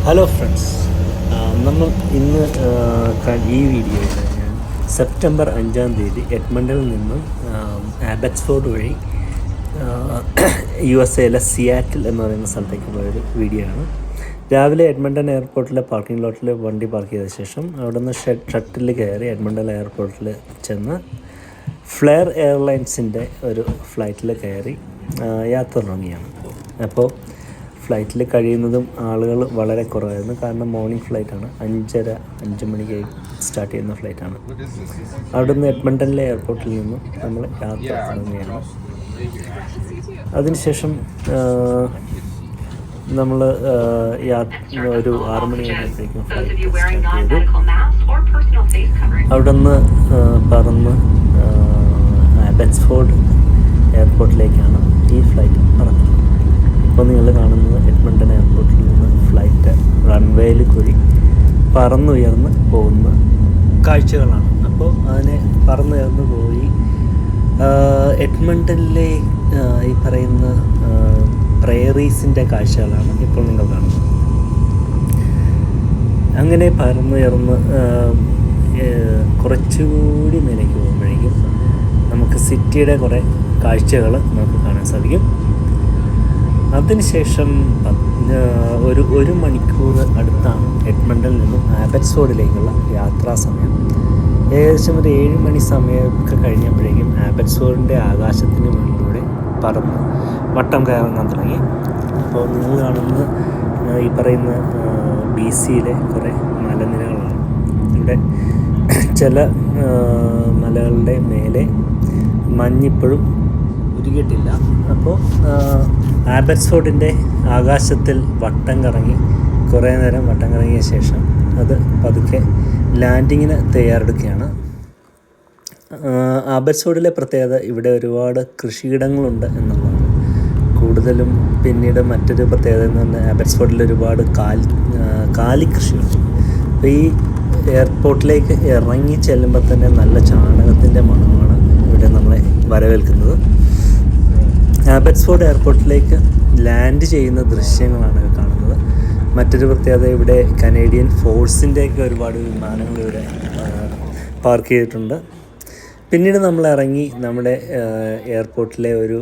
Hello friends, നമ്മൾ ഇന്ന് ഈ വീഡിയോയിൽ ഞാൻ സെപ്റ്റംബർ 5 എഡ്മണ്ടനിൽ നിന്നും ആബറ്റ്സ്ഫോർഡ് വഴി USA സിയാറ്റിൽ എന്ന് പറയുന്ന സ്ഥലത്തേക്ക് പോയൊരു വീഡിയോ ആണ്. രാവിലെ എഡ്മണ്ടൻ എയർപോർട്ടിലെ പാർക്കിംഗ് ലോട്ടിൽ വണ്ടി പാർക്ക് ചെയ്ത ശേഷം അവിടെ നിന്ന് ഷട്ടിൽ കയറി എഡ്മണ്ടൻ എയർപോർട്ടിൽ ചെന്ന് ഫ്ലെയർ എയർലൈൻസിൻ്റെ ഒരു ഫ്ലൈറ്റിൽ കയറി യാത്ര തുടങ്ങിയാണ്. അപ്പോൾ ഫ്ലൈറ്റിൽ കഴിയുന്നതും ആളുകൾ വളരെ കുറവായിരുന്നു. കാരണം മോർണിംഗ് ഫ്ലൈറ്റാണ്, 5 മണിക്ക് സ്റ്റാർട്ട് ചെയ്യുന്ന ഫ്ലൈറ്റാണ്. അവിടെ നിന്ന് എഡ്മണ്ടനിലെ എയർപോർട്ടിൽ നിന്നും നമ്മൾ യാത്ര തുടങ്ങുകയാണ്. അതിനുശേഷം നമ്മൾ ഒരു 6 മണി കഴിഞ്ഞപ്പോഴേക്കും ഫ്ലൈറ്റ് സ്റ്റാർട്ട് ചെയ്തു. അവിടെ നിന്ന് പറന്ന് ആബറ്റ്സ്ഫോർഡ് എയർപോർട്ടിലേക്കാണ് ഈ ഫ്ലൈറ്റ് പറക്കുന്നത്. ഇപ്പോൾ നിങ്ങൾ കാണുന്നത് എഡ്മണ്ടൻ എയർപോർട്ടിൽ നിന്ന് ഫ്ലൈറ്റ് റൺവേയിൽ കൂടി പറന്നുയർന്ന് പോകുന്ന കാഴ്ചകളാണ്. അപ്പോൾ അതിനെ പറന്നുയർന്ന് പോയി എഡ്മണ്ടനിലെ ഈ പറയുന്ന പ്രയറീസിൻ്റെ കാഴ്ചകളാണ് ഇപ്പോൾ നിങ്ങൾ കാണുന്നത്. അങ്ങനെ പറന്നുയർന്ന് കുറച്ചുകൂടി മേലേക്ക് പോകുമ്പോഴേക്കും നമുക്ക് സിറ്റിയുടെ കുറേ കാഴ്ചകൾ നമുക്ക് കാണാൻ സാധിക്കും. അതിനുശേഷം ഒരു മണിക്കൂർ അടുത്താണ് എഡ്മണ്ടനിൽ നിന്നും ആബറ്റ്സ്ഫോർഡിലേക്കുള്ള യാത്രാ സമയം. ഏകദേശം ഒരു 7 മണി സമയമൊക്കെ കഴിഞ്ഞപ്പോഴേക്കും ആബറ്റ്സ്ഫോർഡിൻ്റെ ആകാശത്തിന് മുന്നിലൂടെ പറന്ന് വട്ടം കറങ്ങാൻ തുടങ്ങി. അപ്പോൾ നിങ്ങൾ കാണുന്നത് ഈ പറയുന്ന BCയിലെ കുറേ മലനിരകളാണ്. ഇവിടെ ചില മലകളുടെ മേലെ മഞ്ഞിപ്പോഴും ഉരുകിയിട്ടില്ല. അപ്പോൾ ആബറ്റ്സ്ഫോർഡിൻ്റെ ആകാശത്തിൽ വട്ടം കറങ്ങി കുറേ നേരം വട്ടം കറങ്ങിയ ശേഷം അത് പതുക്കെ ലാൻഡിങ്ങിന് തയ്യാറെടുക്കുകയാണ്. ആബറ്റ്സ്ഫോർഡിലെ പ്രത്യേകത ഇവിടെ ഒരുപാട് കൃഷിയിടങ്ങളുണ്ട് എന്നുള്ളതാണ്. കൂടുതലും പിന്നീട് മറ്റൊരു പ്രത്യേകത എന്ന് പറഞ്ഞാൽ ആബറ്റ്സ്ഫോർഡിൽ ഒരുപാട് കാലിക്കൃഷിയുണ്ട്. അപ്പോൾ ഈ എയർപോർട്ടിലേക്ക് ഇറങ്ങി ചെല്ലുമ്പോൾ തന്നെ നല്ല ചാണകത്തിൻ്റെ മണമാണ് ഇവിടെ നമ്മളെ വരവേൽക്കുന്നത്. ആബറ്റ്സ്ഫോർഡ് എയർപോർട്ടിലേക്ക് ലാൻഡ് ചെയ്യുന്ന ദൃശ്യങ്ങളാണ് കാണുന്നത്. മറ്റൊരു പ്രത്യേകത, ഇവിടെ കനേഡിയൻ ഫോഴ്സിൻ്റെയൊക്കെ ഒരുപാട് വിമാനങ്ങൾ ഇവിടെ പാർക്ക് ചെയ്തിട്ടുണ്ട്. പിന്നീട് നമ്മൾ ഇറങ്ങി നമ്മുടെ എയർപോർട്ടിലെ ഒരു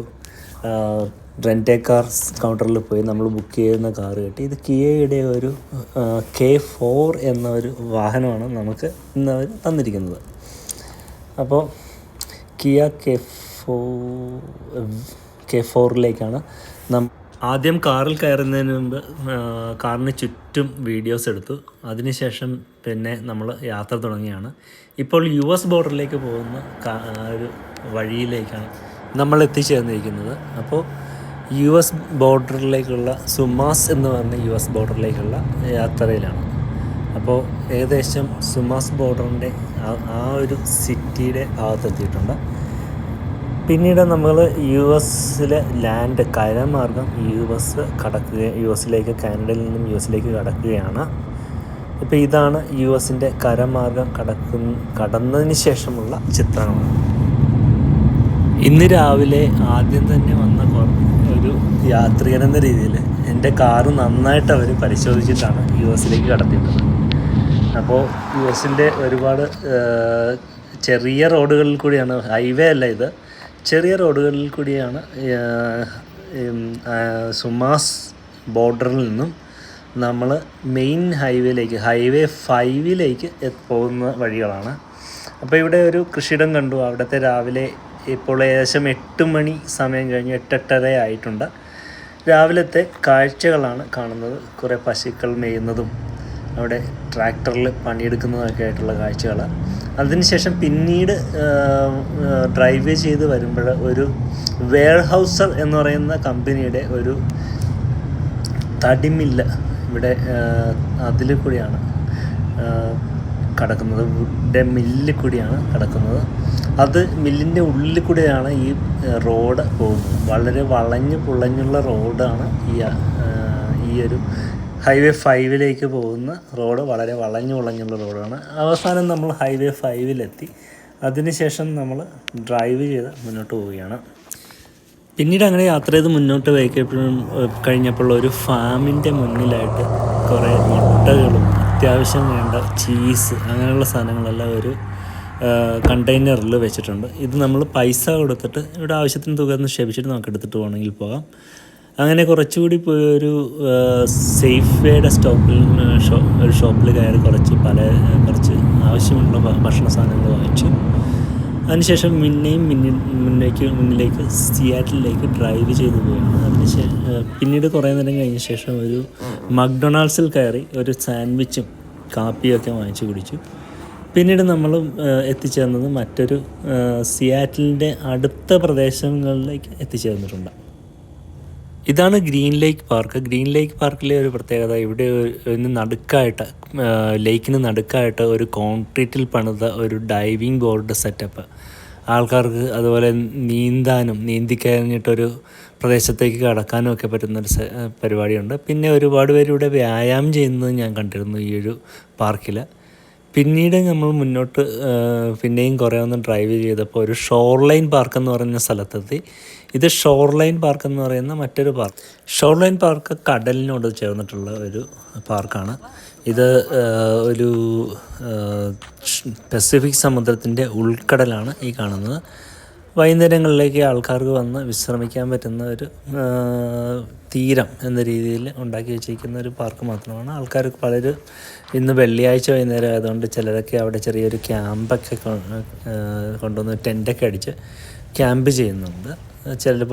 റെൻ്റ് കാർ കൗണ്ടറിൽ പോയി നമ്മൾ ബുക്ക് ചെയ്യുന്ന കാറ് കിട്ടി. ഇത് കിയയുടെ ഒരു K4 എന്ന ഒരു വാഹനമാണ് നമുക്ക് ഇന്ന് അവർ തന്നിരിക്കുന്നത്. അപ്പോൾ കിയ K4ലേക്കാണ് ആദ്യം കാറിൽ കയറുന്നതിന് മുമ്പ് കാറിന് ചുറ്റും വീഡിയോസ് എടുത്തു. അതിനുശേഷം പിന്നെ നമ്മൾ യാത്ര തുടങ്ങിയാണ്. ഇപ്പോൾ US ബോർഡറിലേക്ക് പോകുന്ന ഒരു വഴിയിലേക്കാണ് നമ്മൾ എത്തിച്ചേർന്നിരിക്കുന്നത്. അപ്പോൾ US ബോർഡറിലേക്കുള്ള സുമാസ് എന്ന് പറഞ്ഞ US ബോർഡറിലേക്കുള്ള യാത്രയിലാണ്. അപ്പോൾ ഏകദേശം സുമാസ് ബോർഡറിൻ്റെ ആ ഒരു സിറ്റിയുടെ ഭാഗത്തെത്തിയിട്ടുണ്ട്. പിന്നീട് നമ്മൾ US ലാൻഡ് കരമാർഗം US കാനഡയിൽ നിന്നും US കടക്കുകയാണ്. ഇപ്പോൾ ഇതാണ് US കരമാർഗം കടന്നതിന് ശേഷമുള്ള ചിത്രങ്ങളാണ്. ഇന്ന് രാവിലെ ആദ്യം തന്നെ വന്ന ഒരു യാത്രികൻ എന്ന രീതിയിൽ എൻ്റെ കാറ് നന്നായിട്ട് അവർ പരിശോധിച്ചിട്ടാണ് US കടത്തിയിട്ടത്. അപ്പോൾ US ഒരുപാട് ചെറിയ റോഡുകളിൽ കൂടിയാണ്, ഹൈവേ അല്ല ഇത്, ചെറിയ റോഡുകളിൽ കൂടിയാണ് സുമാസ് ബോർഡറിൽ നിന്നും നമ്മൾ മെയിൻ ഹൈവേ 5 പോകുന്ന വഴികളാണ്. അപ്പോൾ ഇവിടെ ഒരു കൃഷിയിടം കണ്ടു. അവിടുത്തെ രാവിലെ ഇപ്പോൾ ഏകദേശം 8 മണി സമയം കഴിഞ്ഞ് 8-8:30 ആയിട്ടുണ്ട്. രാവിലത്തെ കാഴ്ചകളാണ് കാണുന്നത്. കുറേ പശുക്കൾ മേയുന്നതും അവിടെ ട്രാക്ടറിൽ പണിയെടുക്കുന്നതൊക്കെ ആയിട്ടുള്ള കാഴ്ചകൾ. അതിനുശേഷം പിന്നീട് ഡ്രൈവ് ചെയ്ത് വരുമ്പോൾ ഒരു വെയർഹൗസർ എന്ന് പറയുന്ന കമ്പനിയുടെ ഒരു തടിമില്ല് ഇവിടെ അതിൽ കൂടിയാണ് കടക്കുന്നത്. വുഡ് മില്ലിൽ കൂടിയാണ് കടക്കുന്നത്. അത് മില്ലിൻ്റെ ഉള്ളിൽ കൂടിയാണ് ഈ റോഡ് പോകുന്നത്. വളരെ വളഞ്ഞു പുളഞ്ഞുള്ള റോഡാണ് ഈ ഒരു ഹൈവേ 5 പോകുന്ന റോഡ്. വളരെ വളഞ്ഞു പുളഞ്ഞുള്ള റോഡാണ്. അവസാനം നമ്മൾ ഹൈവേ 5 അതിനുശേഷം നമ്മൾ ഡ്രൈവ് ചെയ്ത് മുന്നോട്ട് പോവുകയാണ്. പിന്നീട് അങ്ങനെ യാത്ര ചെയ്ത് മുന്നോട്ട് കഴിഞ്ഞപ്പോൾ ഒരു ഫാമിൻ്റെ മുന്നിലായിട്ട് കുറേ മുട്ടകളും അത്യാവശ്യം വേണ്ട ചീസ് അങ്ങനെയുള്ള സാധനങ്ങളെല്ലാം ഒരു കണ്ടെയ്നറിൽ വെച്ചിട്ടുണ്ട്. ഇത് നമ്മൾ പൈസ കൊടുത്തിട്ട് ഇവിടെ ആവശ്യത്തിന് തുക നിക്ഷേപിച്ചിട്ട് നമുക്ക് എടുത്തിട്ട് പോകണമെങ്കിൽ പോകാം. അങ്ങനെ കുറച്ചുകൂടി പോയി ഒരു സേഫ് വേയുടെ ഒരു ഷോപ്പിൽ കയറി കുറച്ച് ആവശ്യമുള്ള ഭക്ഷണ സാധനങ്ങൾ വാങ്ങിച്ചു. അതിനുശേഷം മുന്നിലേക്ക് സിയാറ്റിലേക്ക് ഡ്രൈവ് ചെയ്ത് പോവുകയാണ്. പിന്നീട് കുറേ നേരം കഴിഞ്ഞ ശേഷം ഒരു മക്ഡൊണാൾഡ്സിൽ കയറി ഒരു സാൻഡ്വിച്ചും കാപ്പിയൊക്കെ വാങ്ങിച്ച് കുടിച്ചു. പിന്നീട് നമ്മൾ എത്തിച്ചേർന്നത് മറ്റൊരു സിയാറ്റിലിൻ്റെ അടുത്ത പ്രദേശങ്ങളിലേക്ക് എത്തിച്ചേർന്നിട്ടുണ്ട്. ഇതാണ് ഗ്രീൻ ലേക്ക് പാർക്ക്. ഗ്രീൻ ലേക്ക് പാർക്കിലെ ഒരു പ്രത്യേകത, ഇവിടെ ലേക്കിന് നടുക്കായിട്ട് ഒരു കോൺക്രീറ്റിൽ പണിത ഒരു ഡൈവിംഗ് ബോർഡ് സെറ്റപ്പ്. ആൾക്കാർക്ക് അതുപോലെ നീന്തിക്കഴിഞ്ഞിട്ടൊരു പ്രദേശത്തേക്ക് കടക്കാനും ഒക്കെ പറ്റുന്നൊരു പരിപാടിയുണ്ട്. പിന്നെ ഒരുപാട് പേര് ഇവിടെ വ്യായാമം ചെയ്യുന്നത് ഞാൻ കണ്ടിരുന്നു ഈ ഒരു പാർക്കിൽ. പിന്നീട് നമ്മൾ മുന്നോട്ട് പിന്നെയും കുറേ ഒന്ന് ഡ്രൈവ് ചെയ്തപ്പോൾ ഒരു ഷോർലൈൻ പാർക്ക് എന്ന് പറയുന്ന സ്ഥലത്തെത്തി. ഇത് ഷോർലൈൻ പാർക്ക് എന്ന് പറയുന്ന മറ്റൊരു പാർക്ക്. ഷോർലൈൻ പാർക്ക് കടലിനോട് ചേർന്നിട്ടുള്ള ഒരു പാർക്കാണ്. ഇത് ഒരു പസഫിക് സമുദ്രത്തിൻ്റെ ഉൾക്കടലാണ് ഈ കാണുന്നത്. വൈകുന്നേരങ്ങളിലേക്ക് ആൾക്കാർക്ക് വന്ന് വിശ്രമിക്കാൻ പറ്റുന്ന ഒരു തീരം എന്ന രീതിയിൽ ഉണ്ടാക്കി വെച്ചിരിക്കുന്ന ഒരു പാർക്ക് മാത്രമാണ്. ആൾക്കാർക്ക് പലരും ഇന്ന് വെള്ളിയാഴ്ച വൈകുന്നേരം ആയതുകൊണ്ട് ചിലരൊക്കെ അവിടെ ചെറിയൊരു ക്യാമ്പൊക്കെ കൊണ്ടുവന്ന് ടെൻ്റൊക്കെ അടിച്ച് ക്യാമ്പ് ചെയ്യുന്നുണ്ട്. ചിലർ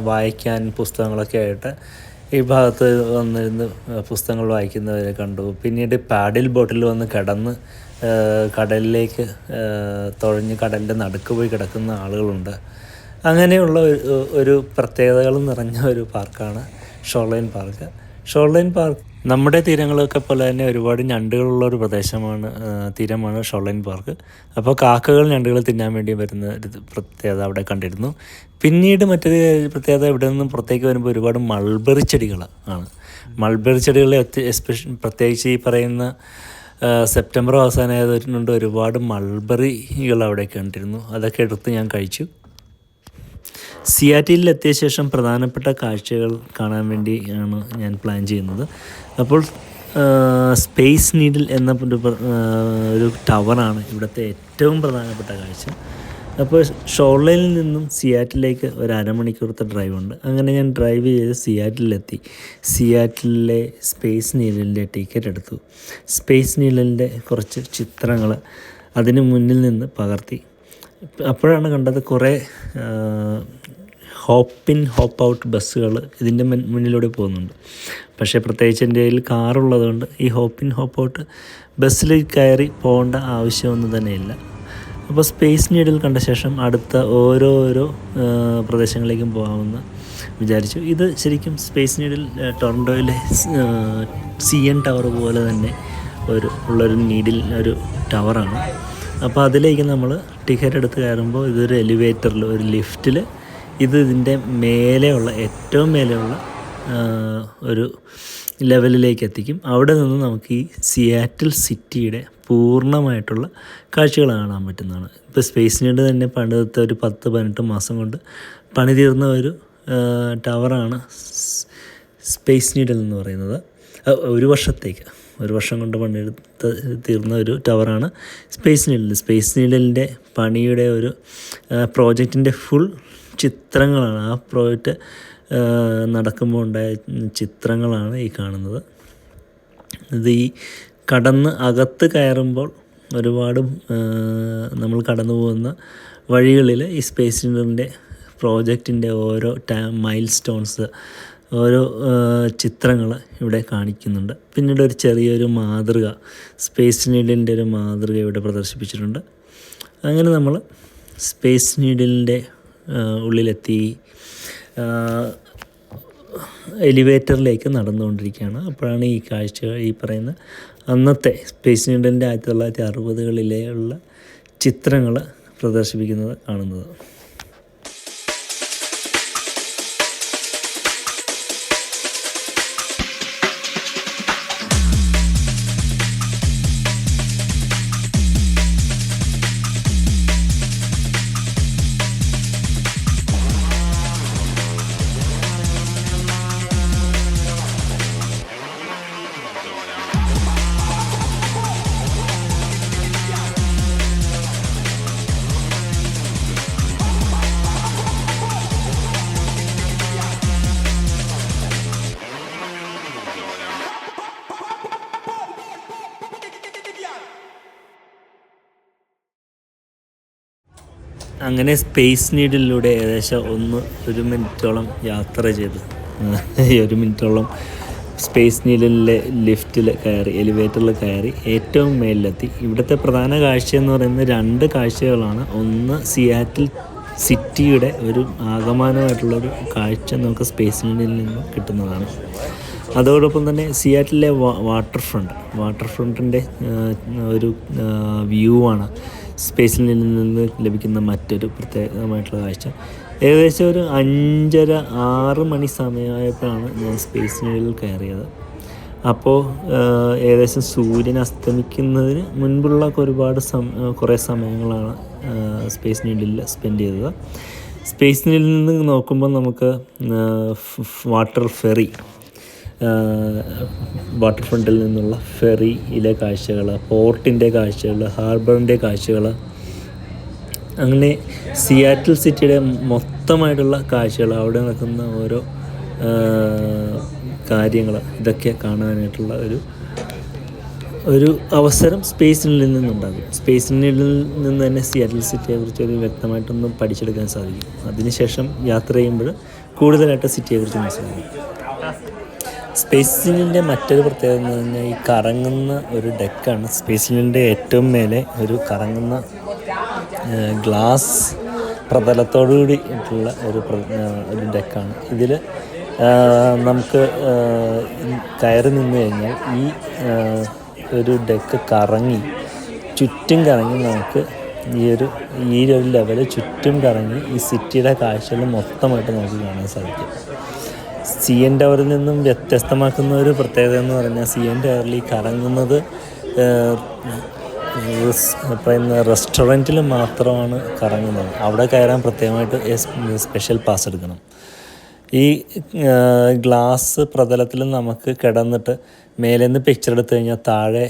വായിക്കാൻ പുസ്തകങ്ങളൊക്കെ ആയിട്ട് ഈ ഭാഗത്ത് വന്നിരുന്ന് പുസ്തകങ്ങൾ വായിക്കുന്നവരെ കണ്ടു. പിന്നീട് പാഡിൽ ബോട്ടിൽ വന്ന് കിടന്ന് കടലിലേക്ക് തുഴഞ്ഞ് കടലിൻ്റെ നടുക്ക് പോയി കിടക്കുന്ന ആളുകളുണ്ട്. അങ്ങനെയുള്ള ഒരു പ്രത്യേകതകൾ നിറഞ്ഞ ഒരു പാർക്കാണ് ഷോർലൈൻ പാർക്ക്. ഷോർലൈൻ പാർക്ക് നമ്മുടെ തീരങ്ങളൊക്കെ പോലെ തന്നെ ഒരുപാട് ഞണ്ടുകളുള്ള ഒരു തീരമാണ് ഷോർലൈൻ പാർക്ക്. അപ്പോൾ കാക്കകൾ ഞണ്ടുകൾ തിന്നാൻ വേണ്ടി വരുന്ന ഒരു പ്രത്യേകത അവിടെ കണ്ടിരുന്നു. പിന്നീട് മറ്റൊരു പ്രത്യേകത, ഇവിടെ നിന്നും പുറത്തേക്ക് വരുമ്പോൾ ഒരുപാട് മൾബറി ചെടികൾ ആണ്. മൾബറി ചെടികളെ പ്രത്യേകിച്ച് ഈ പറയുന്ന സെപ്റ്റംബർ അവസാനമായതുകൊണ്ട് ഒരുപാട് മൾബറികൾ അവിടെ കണ്ടിരുന്നു. അതൊക്കെ എടുത്ത് ഞാൻ കഴിച്ചു. സിയാറ്റിലെത്തിയ ശേഷം പ്രധാനപ്പെട്ട കാഴ്ചകൾ കാണാൻ വേണ്ടിയാണ് ഞാൻ പ്ലാൻ ചെയ്യുന്നത്. അപ്പോൾ സ്പേസ് നീഡിൽ എന്ന ഒരു ടവറാണ് ഇവിടുത്തെ ഏറ്റവും പ്രധാനപ്പെട്ട കാഴ്ച. അപ്പോൾ ഷോർലൈനിൽ നിന്നും സിയാറ്റിലേക്ക് ഒരു അരമണിക്കൂറത്തെ ഡ്രൈവുണ്ട്. അങ്ങനെ ഞാൻ ഡ്രൈവ് ചെയ്ത് സിയാറ്റിലെത്തി. സിയാറ്റിലെ സ്പേസ് നീഡലിൻ്റെ ടിക്കറ്റ് എടുത്തു. സ്പേസ് നീഡലിൻ്റെ കുറച്ച് ചിത്രങ്ങൾ അതിന് മുന്നിൽ നിന്ന് പകർത്തി. അപ്പോഴാണ് കണ്ടത് കുറേ ഹോപ്പ് ഇൻ ഹോപ്പ് ഔട്ട് ബസ്സുകൾ ഇതിൻ്റെ മുന്നിലൂടെ പോകുന്നുണ്ട്. പക്ഷേ പ്രത്യേകിച്ച് എൻ്റെ കയ്യിൽ കാറുള്ളതുകൊണ്ട് ഈ ഹോപ്പ് ഇൻ ഹോപ്പ് ഔട്ട് ബസ്സിൽ കയറി പോകേണ്ട ആവശ്യമൊന്നും തന്നെയില്ല. അപ്പോൾ സ്പേസ് നീഡിൽ കണ്ട ശേഷം അടുത്ത ഓരോരോ പ്രദേശങ്ങളിലേക്കും പോകാമെന്ന് വിചാരിച്ചു. ഇത് ശരിക്കും സ്പേസ് നീഡിൽ ടൊറൻറ്റോയിലെ CN ടവർ പോലെ തന്നെ ഉള്ളൊരു നീഡിൽ ഒരു ടവറാണ്. അപ്പോൾ അതിലേക്ക് നമ്മൾ ടിക്കറ്റ് എടുത്ത് കയറുമ്പോൾ ഇതൊരു എലിവേറ്ററിൽ ഒരു ലിഫ്റ്റിൽ ഇതിൻ്റെ ഏറ്റവും മേലെയുള്ള ഒരു ലെവലിലേക്ക് എത്തിക്കും. അവിടെ നിന്ന് നമുക്ക് ഈ സിയാറ്റിൽ സിറ്റിയുടെ പൂർണ്ണമായിട്ടുള്ള കാഴ്ചകൾ കാണാൻ പറ്റുന്നതാണ്. ഇപ്പോൾ സ്പേസ് നീഡ് തന്നെ പണിതെടുത്ത ഒരു 10-18 മാസം കൊണ്ട് പണി തീർന്ന ഒരു ടവറാണ് സ്പേസ് നീഡിൽ എന്ന് പറയുന്നത്. ഒരു വർഷം കൊണ്ട് പണിയെടുത്ത് തീർന്ന ഒരു ടവറാണ് സ്പേസ് നീഡിൽ. സ്പേസ് നീഡിലിൻ്റെ പണിയുടെ ഒരു പ്രോജക്റ്റിൻ്റെ ഫുൾ ചിത്രങ്ങളാണ്, ആ പ്രോജക്റ്റ് നടക്കുമ്പോൾ ഉണ്ടായ ചിത്രങ്ങളാണ് ഈ കാണുന്നത്. ഇത് ഈ അകത്ത് കയറുമ്പോൾ ഒരുപാട് നമ്മൾ കടന്നു പോകുന്ന വഴികളിൽ ഈ സ്പേസ് നീഡിലിൻ്റെ പ്രോജക്റ്റിൻ്റെ ഓരോ മൈൽ സ്റ്റോൺസ്, ഓരോ ചിത്രങ്ങൾ ഇവിടെ കാണിക്കുന്നുണ്ട്. പിന്നീട് ഒരു ചെറിയൊരു മാതൃക, സ്പേസ് നീഡിലിൻ്റെ ഒരു മാതൃക ഇവിടെ പ്രദർശിപ്പിച്ചിട്ടുണ്ട്. അങ്ങനെ നമ്മൾ സ്പേസ് നീഡിലിൻ്റെ ഉള്ളിലെത്തി എലിവേറ്ററിലേക്ക് നടന്നുകൊണ്ടിരിക്കുകയാണ്. അപ്പോഴാണ് ഈ കാഴ്ച, ഈ പറയുന്ന അന്നത്തെ സ്പേസ് നീഡിലിൻ്റെ 1960കളിലെ ഉള്ള ചിത്രങ്ങൾ പ്രദർശിപ്പിക്കുന്നത് കാണുന്നത്. അങ്ങനെ സ്പേസ് നീഡിലൂടെ ഏകദേശം 1 മിനിറ്റോളം യാത്ര ചെയ്തു. 1 മിനിറ്റോളം സ്പേസ് നീഡിലെ ലിഫ്റ്റിൽ കയറി, എലിവേറ്ററിൽ കയറി ഏറ്റവും മേലിലെത്തി. ഇവിടുത്തെ പ്രധാന കാഴ്ച എന്ന് പറയുന്നത് 2 കാഴ്ചകളാണ്. ഒന്ന് സിയാറ്റിൽ സിറ്റിയുടെ ഒരു ആകമാനമായിട്ടുള്ളൊരു കാഴ്ച നമുക്ക് സ്പേസ് നീഡിൽ നിന്ന് കിട്ടുന്നതാണ്. അതോടൊപ്പം തന്നെ സിയാറ്റിലെ വാട്ടർ ഫ്രണ്ടിൻ്റെ ഒരു വ്യൂ ആണ് സ്പേസിൽ നിന്ന് ലഭിക്കുന്ന മറ്റൊരു പ്രത്യേകമായിട്ടുള്ള കാഴ്ച. ഏകദേശം ഒരു 5:30-6 മണി സമയമായപ്പോഴാണ് ഞാൻ സ്പേസ് നീഡിൽ കയറിയത്. അപ്പോൾ ഏകദേശം സൂര്യൻ അസ്തമിക്കുന്നതിന് മുൻപുള്ള കുറേ സമയങ്ങളാണ് സ്പേസ് നീഡിൽ സ്പെൻഡ് ചെയ്തത്. സ്പേസ് നീഡിൽ നിന്ന് നോക്കുമ്പോൾ നമുക്ക് വാട്ടർ ഫ്രണ്ടിൽ നിന്നുള്ള ഫെറിയിലെ കാഴ്ചകൾ, പോർട്ടിൻ്റെ കാഴ്ചകൾ, ഹാർബറിൻ്റെ കാഴ്ചകൾ, അങ്ങനെ സിയാറ്റിൽ സിറ്റിയുടെ മൊത്തമായിട്ടുള്ള കാഴ്ചകൾ, അവിടെ നടക്കുന്ന ഓരോ കാര്യങ്ങൾ, ഇതൊക്കെ കാണാനായിട്ടുള്ള ഒരു അവസരം സ്പേസ് നീഡിൽ നിന്നുണ്ടാകും. സ്പേസ് നീഡിൽ നിന്ന് തന്നെ സിയാറ്റിൽ സിറ്റിയെക്കുറിച്ച് ഒരു വ്യക്തമായിട്ടൊന്നും പഠിച്ചെടുക്കാൻ സാധിക്കും. അതിനുശേഷം യാത്ര ചെയ്യുമ്പോൾ കൂടുതലായിട്ട് സിറ്റിയെക്കുറിച്ച് മനസ്സിലാക്കും. സ്പേസ് നീഡിലിൻ്റെ മറ്റൊരു പ്രത്യേകത എന്ന് പറഞ്ഞാൽ ഈ കറങ്ങുന്ന ഒരു ഡെക്കാണ്. സ്പേസ് നീഡിലിൻ്റെ ഏറ്റവും മേലെ ഒരു കറങ്ങുന്ന ഗ്ലാസ് പ്രതലത്തോടുകൂടി ഇട്ടുള്ള ഒരു ഡെക്കാണ്. ഇതിൽ നമുക്ക് കയറി നിന്ന് കഴിഞ്ഞാൽ ഈ ഒരു ഡെക്ക് ചുറ്റും കറങ്ങി നമുക്ക് ഈ ഒരു ലെവൽ ചുറ്റും കറങ്ങി ഈ സിറ്റിയുടെ കാഴ്ചകൾ മൊത്തമായിട്ട് നമുക്ക് കാണാൻ സാധിക്കും. CN ടവറിൽ നിന്നും വ്യത്യസ്തമാക്കുന്ന ഒരു പ്രത്യേകത എന്ന് പറഞ്ഞാൽ CN ടവറിൽ ഈ കറങ്ങുന്നത് പറയുന്ന റെസ്റ്റോറൻറ്റിൽ മാത്രമാണ് കറങ്ങുന്നത്. അവിടെ കയറാൻ പ്രത്യേകമായിട്ട് സ്പെഷ്യൽ പാസ് എടുക്കണം. ഈ ഗ്ലാസ് പ്രതലത്തിൽ നമുക്ക് കിടന്നിട്ട് മേലേന്ന് പിക്ചർ എടുത്തു കഴിഞ്ഞാൽ താഴെ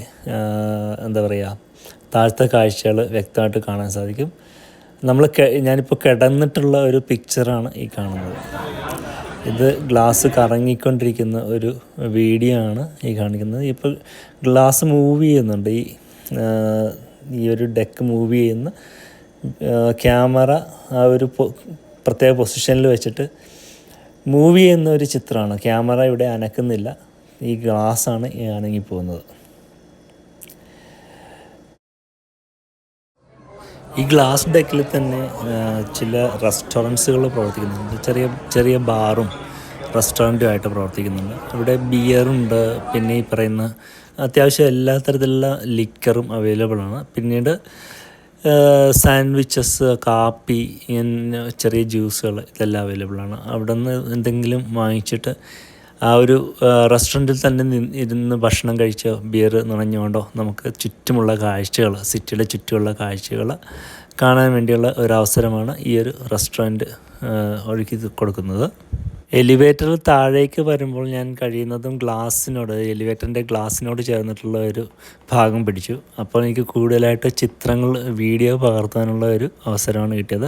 താഴത്തെ കാഴ്ചകൾ വ്യക്തമായിട്ട് കാണാൻ സാധിക്കും. ഞാനിപ്പോൾ കിടന്നിട്ടുള്ള ഒരു പിക്ചറാണ് ഈ കാണുന്നത്. ഇത് ഗ്ലാസ് കറങ്ങിക്കൊണ്ടിരിക്കുന്ന ഒരു വീഡിയോ ആണ് ഈ കാണിക്കുന്നത്. ഇപ്പോൾ ഗ്ലാസ് മൂവ് ചെയ്യുന്നുണ്ട്. ഈ ഒരു ഡെക്ക് മൂവ് ചെയ്യുന്ന ക്യാമറ ആ ഒരു പ്രത്യേക പൊസിഷനിൽ വെച്ചിട്ട് മൂവ് ചെയ്യുന്ന ഒരു ചിത്രമാണ്. ക്യാമറ ഇവിടെ അനക്കുന്നില്ല, ഈ ഗ്ലാസ്സാണ് അനങ്ങിപ്പോകുന്നത്. ഈ ഗ്ലാസ് ഡെക്കിൽ തന്നെ ചില റെസ്റ്റോറൻറ്റ്സുകൾ പ്രവർത്തിക്കുന്നുണ്ട്. ചെറിയ ചെറിയ ബാറും റെസ്റ്റോറൻറ്റുമായിട്ട് പ്രവർത്തിക്കുന്നുണ്ട്. ഇവിടെ ബിയറുണ്ട്, പിന്നെ ഈ പറയുന്ന അത്യാവശ്യം എല്ലാ തരത്തിലുള്ള ലിക്കറും അവൈലബിൾ ആണ്. പിന്നീട് സാൻഡ്വിച്ചസ്, കാപ്പി, ചെറിയ ജ്യൂസുകൾ ഇതെല്ലാം അവൈലബിൾ ആണ്. അവിടെ നിന്ന് എന്തെങ്കിലും വാങ്ങിച്ചിട്ട് ആ ഒരു റെസ്റ്റോറൻറ്റിൽ തന്നെ ഇരുന്ന് ഭക്ഷണം കഴിച്ചോ ബിയർ നുണഞ്ഞുകൊണ്ടോ നമുക്ക് ചുറ്റുമുള്ള കാഴ്ചകൾ, സിറ്റിയുടെ ചുറ്റുമുള്ള കാഴ്ചകൾ കാണാൻ വേണ്ടിയുള്ള ഒരവസരമാണ് ഈ ഒരു റെസ്റ്റോറൻറ്റ് ഒരുക്കി കൊടുക്കുന്നത്. എലിവേറ്ററിൽ താഴേക്ക് വരുമ്പോൾ ഞാൻ കഴിയുന്നതും എലിവേറ്ററിൻ്റെ ഗ്ലാസ്സിനോട് ചേർന്നിട്ടുള്ള ഒരു ഭാഗം പിടിച്ചു. അപ്പോൾ എനിക്ക് കൂടുതലായിട്ട് ചിത്രങ്ങൾ, വീഡിയോ പകർത്താനുള്ള ഒരു അവസരമാണ് കിട്ടിയത്.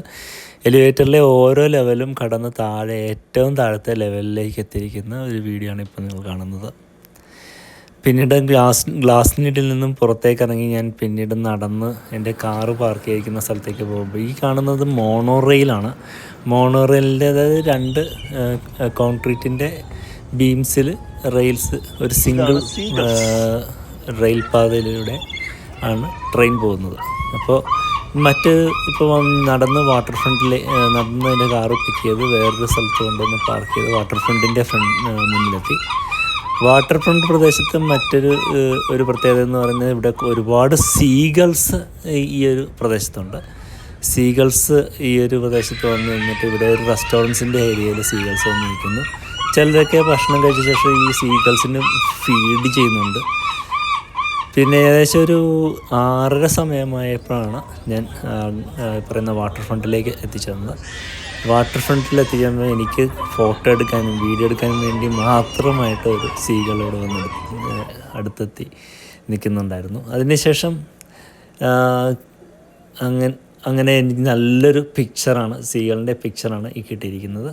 എലിവേറ്ററിലെ ഓരോ ലെവലും കടന്ന് ഏറ്റവും താഴത്തെ ലെവലിലേക്ക് എത്തിയിരിക്കുന്ന ഒരു വീഡിയോ ആണ് ഇപ്പോൾ നിങ്ങൾ കാണുന്നത്. പിന്നീട് ഗ്ലാസ് നീഡിൽ നിന്നും പുറത്തേക്ക് ഇറങ്ങി ഞാൻ പിന്നീട് നടന്ന് എൻ്റെ കാറ് പാർക്ക് ചെയ്തിരിക്കുന്ന സ്ഥലത്തേക്ക് പോകുമ്പോൾ ഈ കാണുന്നത് മോണോറെയിലാണ്. മോണോറെയിലിൻ്റെ അതായത് 2 കോൺക്രീറ്റിൻ്റെ ബീംസിൽ റെയിൽസ്, ഒരു സിംഗിൾ റെയിൽ പാതയിലൂടെ ആണ് ട്രെയിൻ പോകുന്നത്. അപ്പോൾ ഇപ്പോൾ നടന്ന് എൻ്റെ കാറ് പിക്ക് ചെയ്ത് വേറൊരു സ്ഥലത്ത് കൊണ്ടുവന്ന് പാർക്ക് ചെയ്ത് വാട്ടർ ഫ്രണ്ടിൻ്റെ മുന്നിലെത്തി. വാട്ടർ ഫ്രണ്ട് പ്രദേശത്ത് ഒരു പ്രത്യേകത എന്ന് പറയുന്നത് ഇവിടെ ഒരുപാട് സീഗൾസ് ഈ ഒരു പ്രദേശത്തുണ്ട്. സീഗൾസ് ഈ ഒരു പ്രദേശത്ത് വന്ന് നിന്നിട്ട് ഇവിടെ ഒരു റെസ്റ്റോറൻറ്റ്സിൻ്റെ ഏരിയയിൽ സീഗൾസ് വന്ന് നിൽക്കുന്നു. ചിലരൊക്കെ ഭക്ഷണം കഴിച്ച ശേഷം ഈ സീഗൾസിന് ഫീഡ് ചെയ്യുന്നുണ്ട്. പിന്നെ ഏകദേശം ഒരു 6:30 സമയമായപ്പോഴാണ് ഞാൻ പറയുന്ന വാട്ടർ ഫ്രണ്ടിലേക്ക് എത്തിച്ചേർന്നത്. വാട്ടർ ഫ്രണ്ടിൽ എത്തിച്ചേർന്നത് എനിക്ക് ഫോട്ടോ എടുക്കാനും വീഡിയോ എടുക്കാനും വേണ്ടി മാത്രമായിട്ട് ഒരു സീഗളോട് വന്ന് അടുത്തെത്തി നിൽക്കുന്നുണ്ടായിരുന്നു. അതിനുശേഷം അങ്ങനെ എനിക്ക് നല്ലൊരു സീഗളിൻ്റെ പിക്ചറാണ് ഈ കിട്ടിയിരിക്കുന്നത്.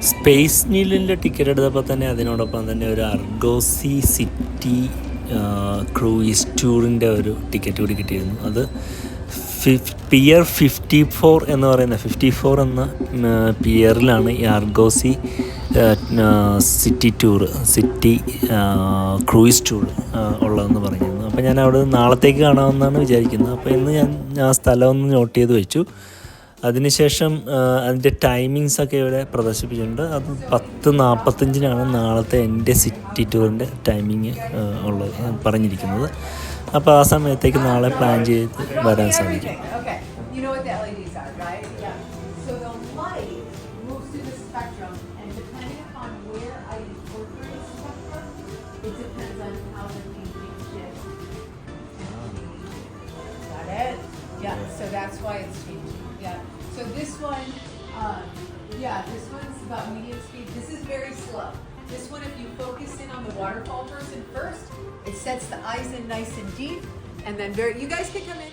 സ്പേസ് നീലിൻ്റെ ടിക്കറ്റ് എടുത്തപ്പോൾ തന്നെ അതിനോടൊപ്പം തന്നെ ഒരു അർഗോസി സിറ്റി ക്രൂയിസ് ടൂറിൻ്റെ ഒരു ടിക്കറ്റ് കൂടി കിട്ടിയിരുന്നു. അത് പിയർ 54 എന്ന് പറയുന്ന 54 എന്ന പിയറിലാണ് ഈ അർഗോസി സിറ്റി ക്രൂയിസ് ടൂർ ഉള്ളതെന്ന് പറഞ്ഞിരുന്നു. അപ്പോൾ ഞാൻ അവിടെ നാളത്തേക്ക് കാണാമെന്നാണ് വിചാരിക്കുന്നത്. അപ്പോൾ ഇന്ന് ഞാൻ ആ സ്ഥലം ഒന്ന് നോട്ട് ചെയ്ത് വെച്ചു. അതിനുശേഷം അതിൻ്റെ ടൈമിങ്സൊക്കെ ഇവിടെ പ്രദർശിപ്പിച്ചിട്ടുണ്ട്. അത് 10:45 നാളത്തെ എൻ്റെ സിറ്റി ടൂറിൻ്റെ ടൈമിങ് ഉള്ളത് പറഞ്ഞിരിക്കുന്നത്. അപ്പോൾ ആ സമയത്തേക്ക് നാളെ പ്ലാൻ ചെയ്ത് വരാൻ സാധിക്കും. So that's why it's changing. Yeah. So this one, this one's about medium speed. This is very slow. This one, if you focus in on the waterfall person first, it sets the eyes in nice and deep, and then you guys can come in.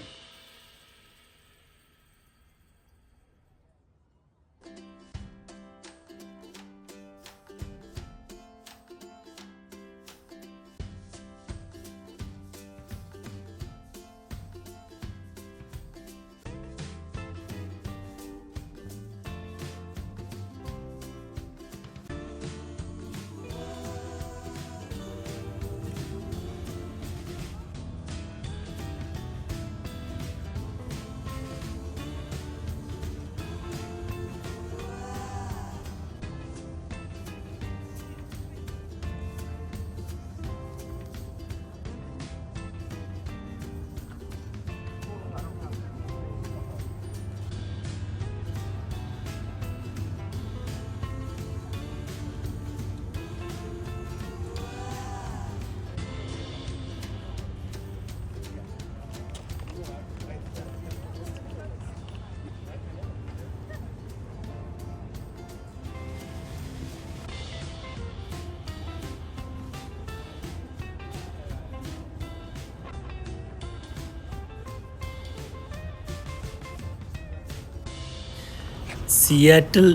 Seattle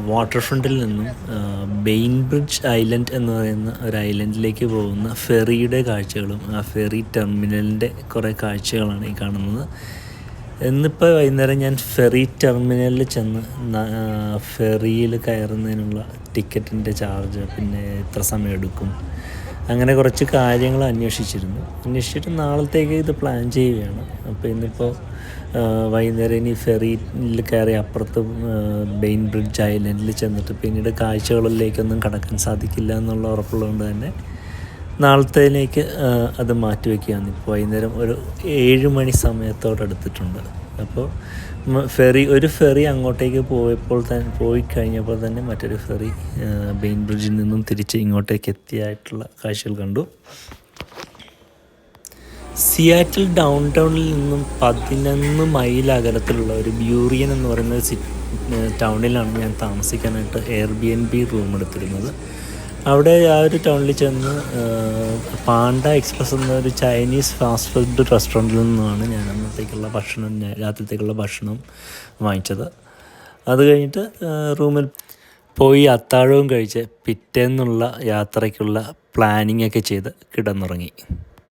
water ഫ്രണ്ടിൽ നിന്നും ബെയിൻബ്രിഡ്ജ് island എന്ന് പറയുന്ന ഒരു ഐലൻഡിലേക്ക് പോകുന്ന ഫെറിയുടെ കാഴ്ചകളും ആ ferry ടെർമിനലിൻ്റെ കുറേ കാഴ്ചകളാണ് ഈ കാണുന്നത്. ഇന്നിപ്പോൾ വൈകുന്നേരം ഞാൻ ഫെറി ടെർമിനലിൽ ചെന്ന് ഫെറിയിൽ കയറുന്നതിനുള്ള ടിക്കറ്റിൻ്റെ ചാർജ്, പിന്നെ എത്ര സമയം എടുക്കും, അങ്ങനെ കുറച്ച് കാര്യങ്ങൾ അന്വേഷിച്ചിട്ട് നാളത്തേക്ക് ഇത് പ്ലാൻ ചെയ്യുകയാണ്. അപ്പോൾ ഇന്നിപ്പോൾ വൈകുന്നേരം ഇനി ഫെറിയിൽ കയറി അപ്പുറത്ത് ബെയിൻബ്രിഡ്ജ് ഐലൻഡിൽ ചെന്നിട്ട് പിന്നീട് കാഴ്ചകളിലേക്കൊന്നും കടക്കാൻ സാധിക്കില്ല എന്നുള്ള ഉറപ്പുള്ളതുകൊണ്ട് തന്നെ നാളത്തേക്ക് അത് മാറ്റിവെക്കുകയാണ്. ഇപ്പോൾ വൈകുന്നേരം ഒരു 7 മണി സമയത്തോടടുത്തിട്ടുണ്ട്. അപ്പോൾ ഒരു ഫെറി അങ്ങോട്ടേക്ക് പോയി കഴിഞ്ഞപ്പോൾ തന്നെ മറ്റൊരു ഫെറി ബെയിൻബ്രിഡ്ജിൽ നിന്നും തിരിച്ച് ഇങ്ങോട്ടേക്ക് എത്തിയായിട്ടുള്ള കാഴ്ചകൾ കണ്ടു. സിയാറ്റിൽ ഡൗൺ ടൗണിൽ നിന്നും 11 മൈൽ അകലത്തിലുള്ള ഒരു ബ്യൂറിയൻ എന്ന് പറയുന്ന ടൗണിലാണ് ഞാൻ താമസിക്കാനായിട്ട് എയർബിഎൻബി റൂം എടുത്തിരുന്നത്. അവിടെ ആ ഒരു ടൗണിൽ ചെന്ന് പാണ്ട എക്സ്പ്രസ് എന്ന ഒരു ചൈനീസ് ഫാസ്റ്റ് ഫുഡ് റെസ്റ്റോറൻറ്റിൽ നിന്നുമാണ് ഞാൻ രാത്രിത്തേക്കുള്ള ഭക്ഷണം വാങ്ങിച്ചത്. അത് കഴിഞ്ഞിട്ട് റൂമിൽ പോയി അത്താഴവും കഴിച്ച് പിറ്റേന്നുള്ള യാത്രയ്ക്കുള്ള പ്ലാനിങ് ഒക്കെ ചെയ്ത് കിടന്നുറങ്ങി.